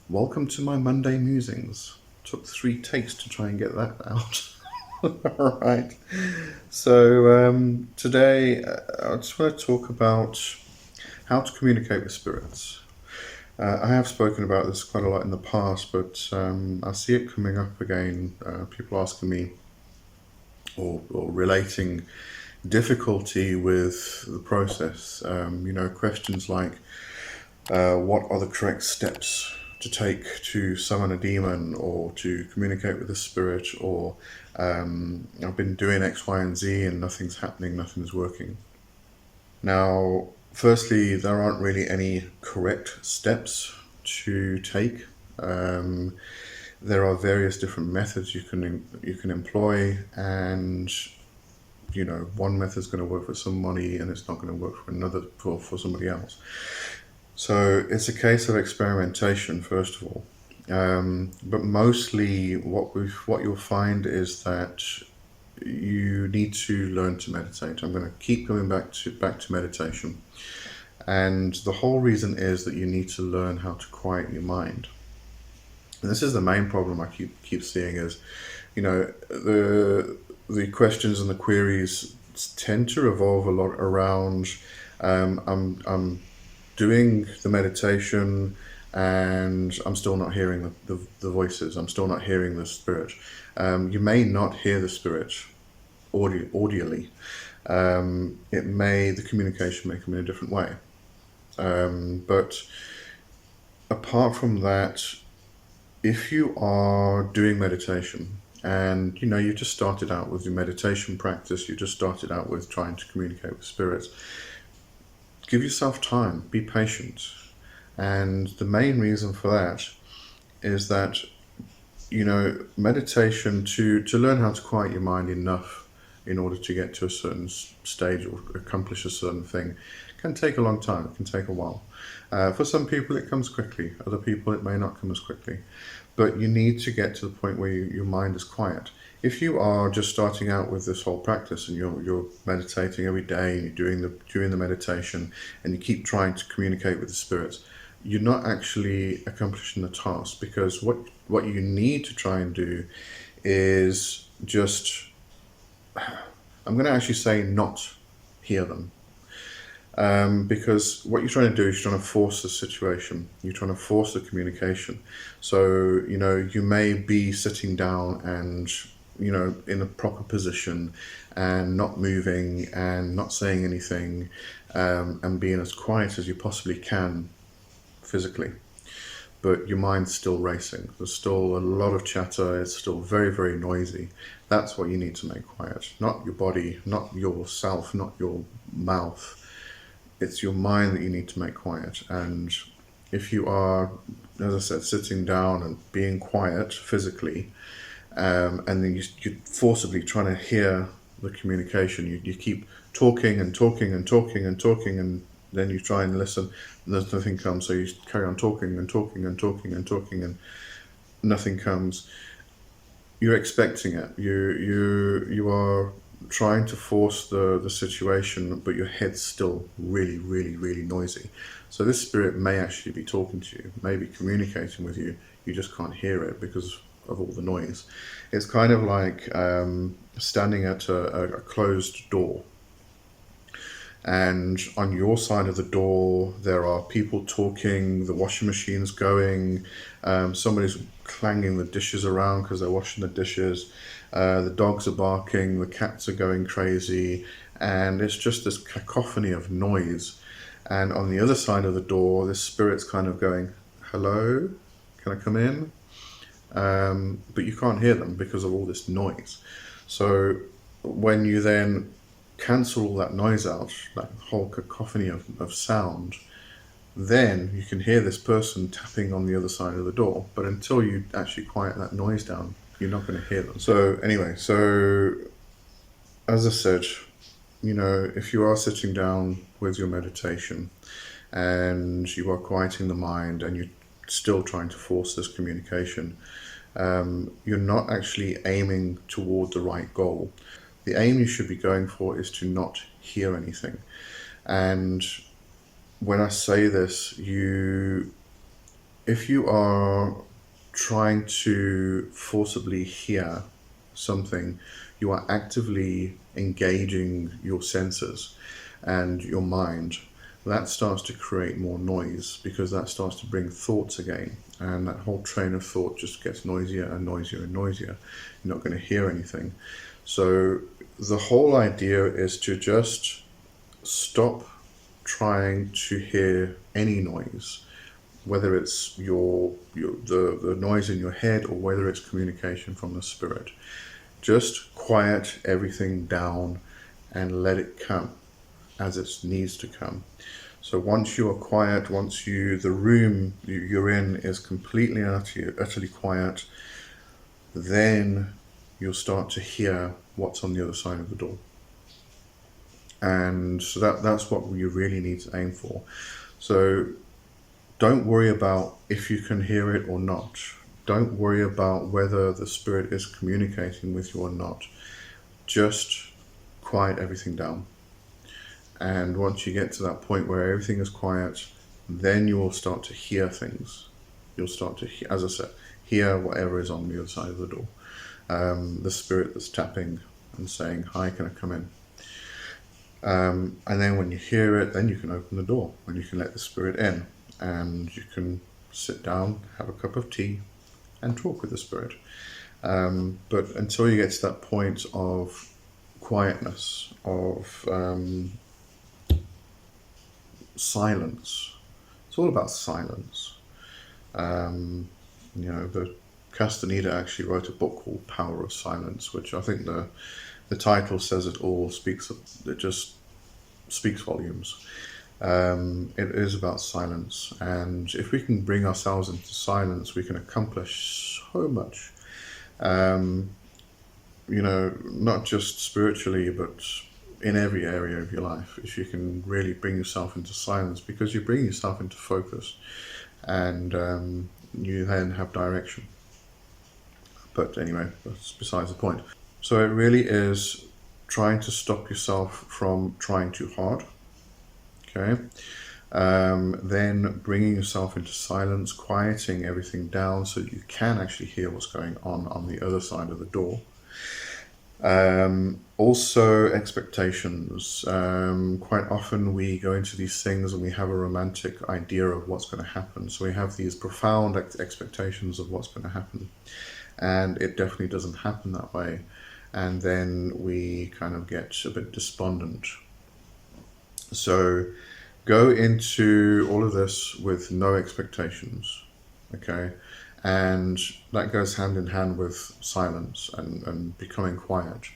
Welcome to my Monday musings. Took 3 takes to try and get that out. All right. So today I just want to talk about how to communicate with spirits. I have spoken about this quite a lot in the past, but I see it coming up again. People asking me or relating difficulty with the process. Questions like, what are the correct steps to take to summon a demon or to communicate with a spirit, or I've been doing X, Y, and Z and nothing's happening, nothing's working. Now, firstly, there aren't really any correct steps to take. There are various different methods you can employ, and one method's going to work for somebody and it's not going to work for another for somebody else. So it's a case of experimentation, first of all. But mostly what you'll find is that you need to learn to meditate. I'm going to keep going back to meditation. And the whole reason is that you need to learn how to quiet your mind. And this is the main problem I keep seeing is, the questions and the queries tend to revolve a lot around I'm doing the meditation and I'm still not hearing the voices. I'm still not hearing the spirit. You may not hear the spirit audially. The communication may come in a different way. But apart from that, if you are doing meditation and you just started out with your meditation practice, you just started out with trying to communicate with spirits, give yourself time, be patient. And the main reason for that is that, meditation, to learn how to quiet your mind enough in order to get to a certain stage or accomplish a certain thing can take a long time, it can take a while. For some people it comes quickly, other people it may not come as quickly. But you need to get to the point where your mind is quiet. If you are just starting out with this whole practice and you're meditating every day and you're doing the meditation and you keep trying to communicate with the spirits, you're not actually accomplishing the task, because what you need to try and do is just, I'm going to actually say, not hear them. Because what you're trying to do is you're trying to force the situation. You're trying to force the communication. So, you may be sitting down and, in a proper position and not moving and not saying anything, and being as quiet as you possibly can physically. But your mind's still racing. There's still a lot of chatter. It's still very, very noisy. That's what you need to make quiet. Not your body, not yourself, not your mouth. It's your mind that you need to make quiet. And if you are, as I said, sitting down and being quiet physically, and then you're forcibly trying to hear the communication, you keep talking and talking and talking and talking, and then you try and listen, and there's nothing comes, so you carry on talking and talking and talking and talking, and nothing comes. You're expecting it. You are trying to force the situation, but your head's still really, really, really noisy. So this spirit may actually be talking to you, may be communicating with you. You just can't hear it because of all the noise. It's kind of like standing at a closed door. And on your side of the door, there are people talking, the washing machine's going, somebody's clanging the dishes around because they're washing the dishes, the dogs are barking, the cats are going crazy, and it's just this cacophony of noise. And on the other side of the door, this spirit's kind of going, hello, can I come in? But you can't hear them because of all this noise. So when you then cancel all that noise out, that whole cacophony of sound, then you can hear this person tapping on the other side of the door. But until you actually quiet that noise down, you're not going to hear them. So anyway, as I said, if you are sitting down with your meditation and you are quieting the mind and you're still trying to force this communication, you're not actually aiming toward the right goal. The aim you should be going for is to not hear anything. And when I say this, you if you are trying to forcibly hear something, you are actively engaging your senses and your mind. That starts to create more noise because that starts to bring thoughts again. And that whole train of thought just gets noisier and noisier and noisier. You're not going to hear anything. So the whole idea is to just stop trying to hear any noise, whether it's the noise in your head or whether it's communication from the spirit. Just quiet everything down and let it come as it needs to come. So once you are quiet, once the room you're in is completely utterly quiet, then you'll start to hear what's on the other side of the door. And so that's what you really need to aim for. So don't worry about if you can hear it or not. Don't worry about whether the spirit is communicating with you or not. Just quiet everything down. And once you get to that point where everything is quiet, then you will start to hear things. You'll start to, as I said, hear whatever is on the other side of the door. The spirit that's tapping and saying, "Hi, can I come in?" And then when you hear it, then you can open the door and you can let the spirit in. And you can sit down, have a cup of tea, and talk with the spirit. But until you get to that point of quietness, of silence, it's all about silence. The Castaneda actually wrote a book called Power of Silence, which I think the title says it all. It just speaks volumes. It is about silence, and if we can bring ourselves into silence, we can accomplish so much. Not just spiritually, but in every area of your life. If you can really bring yourself into silence, because you bring yourself into focus, and you then have direction. But anyway, that's besides the point. So it really is trying to stop yourself from trying too hard. Okay. Then bringing yourself into silence, quieting everything down so that you can actually hear what's going on the other side of the door. Also expectations. Quite often we go into these things and we have a romantic idea of what's going to happen. So we have these profound expectations of what's going to happen. And it definitely doesn't happen that way. And then we kind of get a bit despondent. So go into all of this with no expectations, okay? And that goes hand in hand with silence and becoming quiet.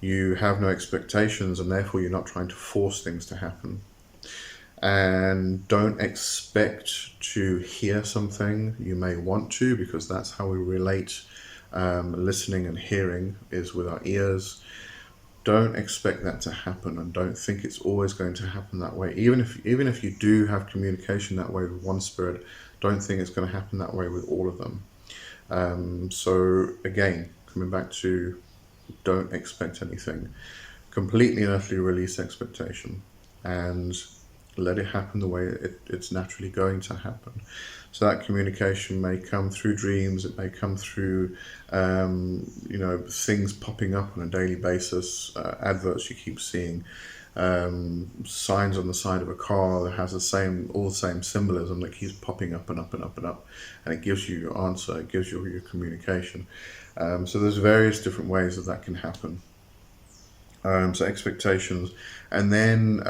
You have no expectations, and therefore you're not trying to force things to happen. And don't expect to hear something. You may want to, because that's how we relate. Listening and hearing is with our ears. Don't expect that to happen, and don't think it's always going to happen that way. Even if you do have communication that way with one spirit, don't think it's going to happen that way with all of them. So again, coming back to don't expect anything. Completely and utterly release expectation and let it happen the way it's naturally going to happen. So that communication may come through dreams, it may come through things popping up on a daily basis, adverts you keep seeing, signs on the side of a car that has all the same symbolism that keeps popping up and up and up and up, and it gives you your answer, it gives you your communication. So there's various different ways that can happen. So expectations, and then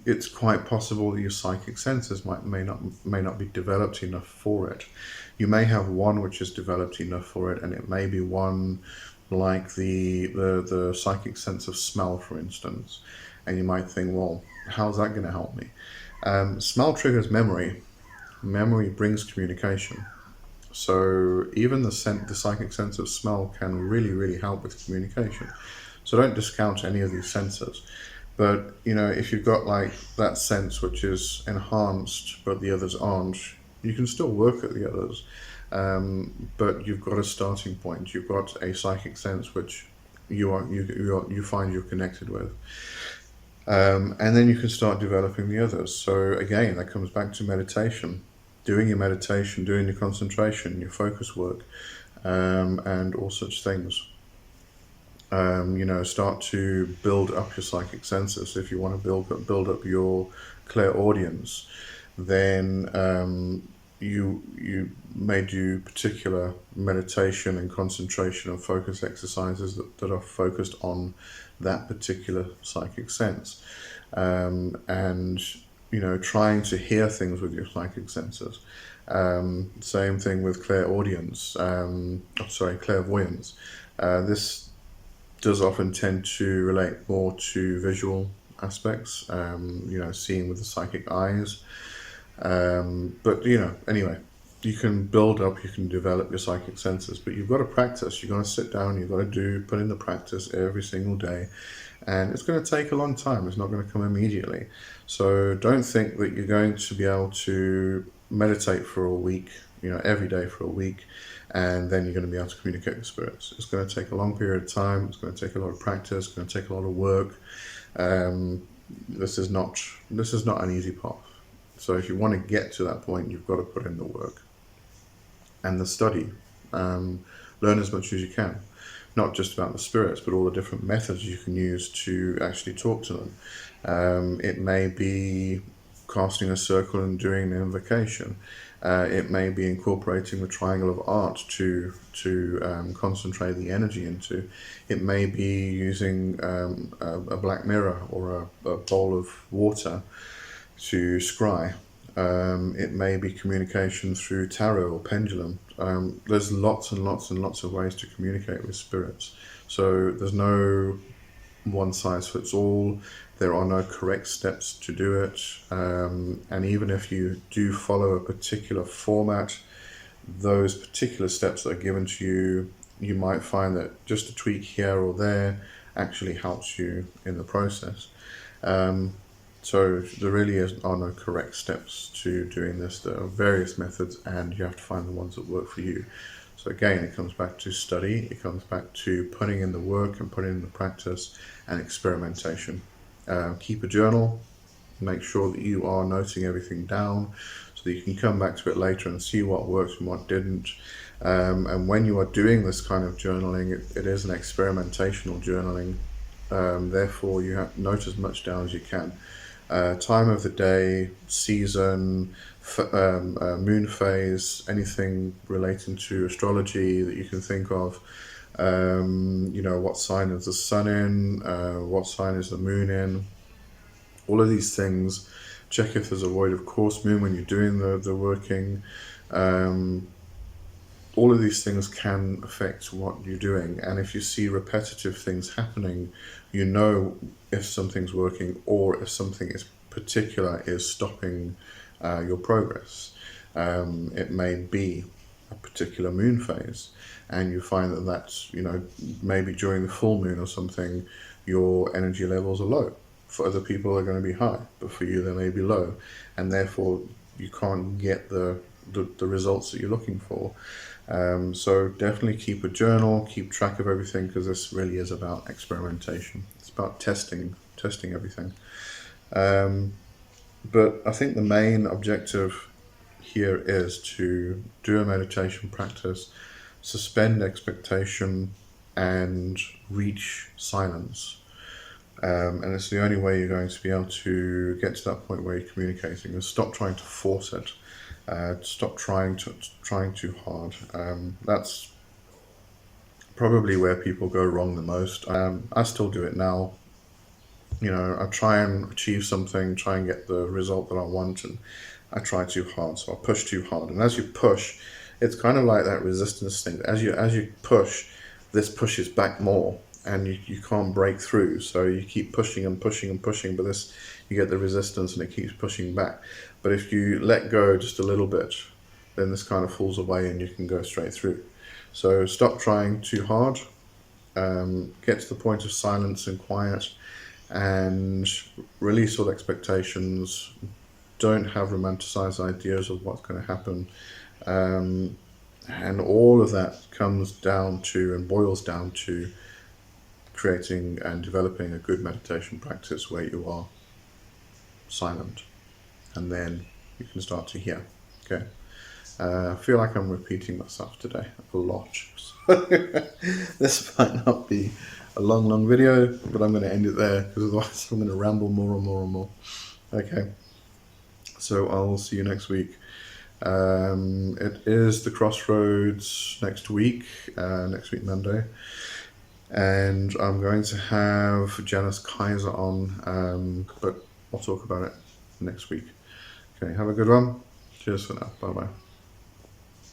it's quite possible that your psychic senses may not be developed enough for it. You may have one which is developed enough for it, and it may be one like the psychic sense of smell, for instance. And you might think, well, how's that going to help me? Smell triggers memory. Memory brings communication. So even the psychic sense of smell can really, really help with communication. So don't discount any of these senses. But, if you've got like that sense which is enhanced, but the others aren't, you can still work at the others. But you've got a starting point. You've got a psychic sense which you find you're connected with. And then you can start developing the others. So again, that comes back to meditation. doing your meditation, doing your concentration, your focus work, and all such things. Start to build up your psychic senses. If you want to build up your clairaudience, then you may do particular meditation and concentration and focus exercises that are focused on that particular psychic sense, and trying to hear things with your psychic senses. Same thing with clairaudience. Clairvoyance. This does often tend to relate more to visual aspects, seeing with the psychic eyes. But anyway, you can build up, you can develop your psychic senses, but you've got to practice. You've got to sit down, you've got to put in the practice every single day. And it's going to take a long time. It's not going to come immediately. So don't think that you're going to be able to meditate for a week, every day for a week, and then you're going to be able to communicate with spirits. It's going to take a long period of time. It's going to take a lot of practice. It's going to take a lot of work. This is not an easy path. So if you want to get to that point, you've got to put in the work and the study. Learn as much as you can, not just about the spirits, but all the different methods you can use to actually talk to them. It may be casting a circle and doing an invocation. It may be incorporating the triangle of art to concentrate the energy into. It may be using a black mirror or a bowl of water to scry. It may be communication through tarot or pendulum. There's lots and lots and lots of ways to communicate with spirits. So there's no one size fits all. There are no correct steps to do it. And even if you do follow a particular format, those particular steps that are given to you, you might find that just a tweak here or there actually helps you in the process. So there really are no correct steps to doing this. There are various methods, and you have to find the ones that work for you. So again, it comes back to study, it comes back to putting in the work and putting in the practice and experimentation. Keep a journal, make sure that you are noting everything down so that you can come back to it later and see what works and what didn't. And when you are doing this kind of journaling, it is an experimentational journaling. Therefore, you have to note as much down as you can. Time of the day, season, moon phase, anything relating to astrology that you can think of. What sign is the sun in, what sign is the moon in. All of these things. Check if there's a void of course moon when you're doing the working. All of these things can affect what you're doing, and if you see repetitive things happening, you know if something's working or if something is particular is stopping your progress. It may be a particular moon phase, and you find that that's, maybe during the full moon or something, your energy levels are low. For other people, they're going to be high, but for you, they may be low, and therefore you can't get the results that you're looking for. So definitely keep a journal, keep track of everything, because this really is about experimentation. It's about testing everything. But I think the main objective here is to do a meditation practice, suspend expectation, and reach silence. And it's the only way you're going to be able to get to that point where you're communicating, and stop trying to force it. Stop trying too hard. That's probably where people go wrong the most. I still do it now. I try and achieve something, try and get the result that I want, and I try too hard, so I push too hard. And as you push, it's kind of like that resistance thing. As you push, this pushes back more, and you can't break through. So you keep pushing and pushing and pushing, but you get the resistance and it keeps pushing back. But if you let go just a little bit, then this kind of falls away and you can go straight through. So stop trying too hard. Get to the point of silence and quiet, and release all expectations. Don't have romanticized ideas of what's going to happen. And all of that comes down to and boils down to creating and developing a good meditation practice where you are silent, and then you can start to hear. Okay. I feel like I'm repeating myself today a lot. This might not be a long video, but I'm going to end it there because otherwise I'm going to ramble more and more and more. Okay. So I'll see you next week. It is the Crossroads next week Monday, and I'm going to have Janice Kaiser on, but I'll talk about it next week. Okay, have a good one. Cheers for now. Bye bye.